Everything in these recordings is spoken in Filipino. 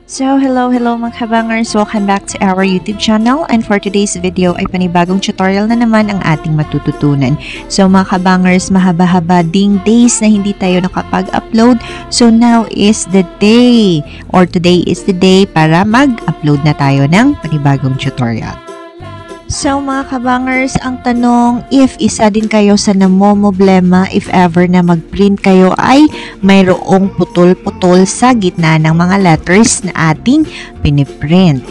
So, hello mga kabangers! Welcome back to our YouTube channel, and for today's video ay panibagong tutorial na naman ang ating matututunan. So mga kabangers, mahaba-haba ding days na hindi tayo nakapag-upload. So now is the day, or today is the day para mag-upload na tayo ng panibagong tutorial. So mga kabangers, ang tanong, if isa din kayo sa namomroblema if ever na mag-print kayo ay mayroong putol-putol sa gitna ng mga letters na ating piniprint.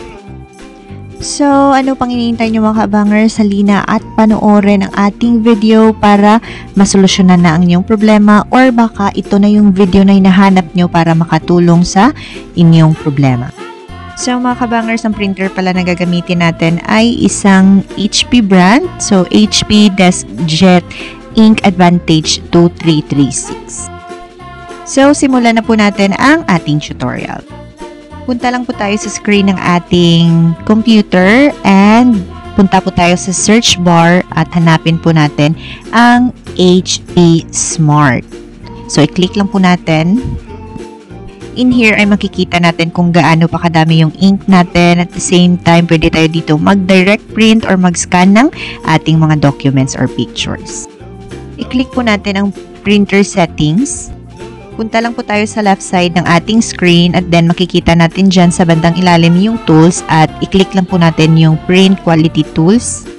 So ano pang iniintay nyo mga kabangers? Halina at panoorin ang ating video para masolusyonan na ang inyong problema, or baka ito na yung video na hinahanap nyo para makatulong sa inyong problema. So mga kabangers, ang printer pala na gagamitin natin ay isang HP brand. So HP DeskJet Ink Advantage 2336. So simulan na po natin ang ating tutorial. Punta lang po tayo sa screen ng ating computer and punta po tayo sa search bar at hanapin po natin ang HP Smart. So i-click lang po natin. In here ay makikita natin kung gaano pa kadami yung ink natin. At the same time, pwede tayo dito mag-direct print or mag-scan ng ating mga documents or pictures. I-click po natin ang printer settings. Punta lang po tayo sa left side ng ating screen at then makikita natin dyan sa bandang ilalim yung tools at i-click lang po natin yung print quality tools.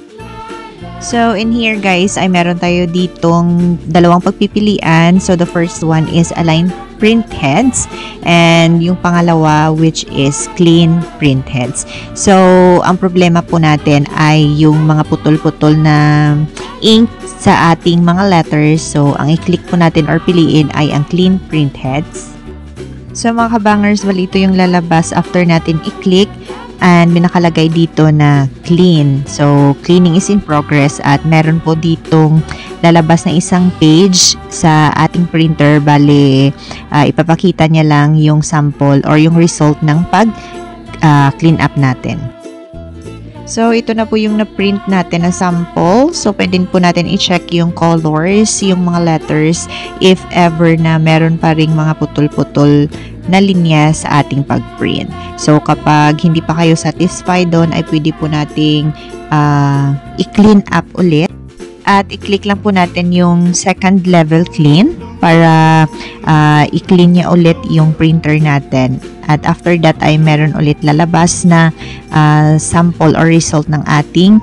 So, in here guys, ay meron tayo ditong dalawang pagpipilian. So, the first one is align print heads and yung pangalawa which is clean print heads. So, ang problema po natin ay yung mga putol-putol na ink sa ating mga letters. So, ang i-click po natin or piliin ay ang clean print heads. So, mga kabangers, bali ito yung lalabas after natin i-click. And may nakalagay dito na clean. So, cleaning is in progress at meron po ditong lalabas na isang page sa ating printer. Bale, ipapakita niya lang yung sample or yung result ng pag-clean up natin. So, ito na po yung na-print natin na sample. So, pwede po natin i-check yung colors, yung mga letters, if ever na meron pa ring mga putol-putol na linya sa ating pag-print. So, kapag hindi pa kayo satisfied doon, ay pwede po nating i-clean up ulit. At i-click lang po natin yung second level clean para i-clean niya ulit yung printer natin. At after that ay meron ulit lalabas na sample or result ng ating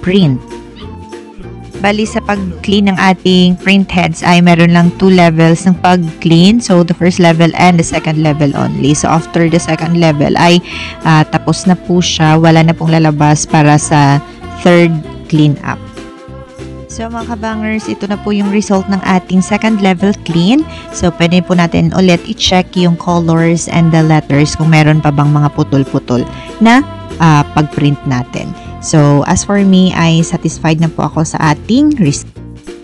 print. Bali sa pag-clean ng ating print heads ay meron lang 2 levels ng pag-clean. So, the first level and the second level only. So, after the second level ay tapos na po siya. Wala na pong lalabas para sa third clean up. So, mga kabangers, ito na po yung result ng ating second level clean. So, pwede po natin ulit i-check yung colors and the letters kung meron pa bang mga putol-putol na pag-print natin. So, as for me, ay satisfied na po ako sa ating result.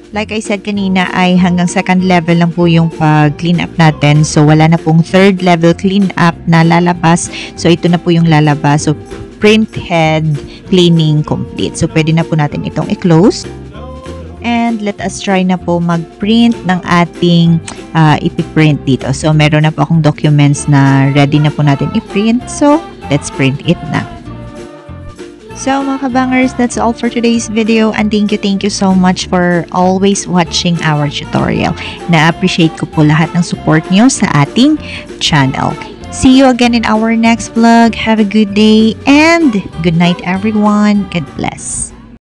Like I said kanina, ay hanggang second level lang po yung pag-clean up natin. So, wala na pong third level clean up na lalabas. So, ito na po yung lalabas. So, print head cleaning complete. So, pwede na po natin itong i-close. And let us try na po mag-print ng ating ipiprint dito. So, meron na po akong documents na ready na po natin i-print. So, let's print it na. So, mga kabangers, that's all for today's video. And thank you so much for always watching our tutorial. Na-appreciate ko po lahat ng support nyo sa ating channel. See you again in our next vlog. Have a good day and good night everyone. God bless.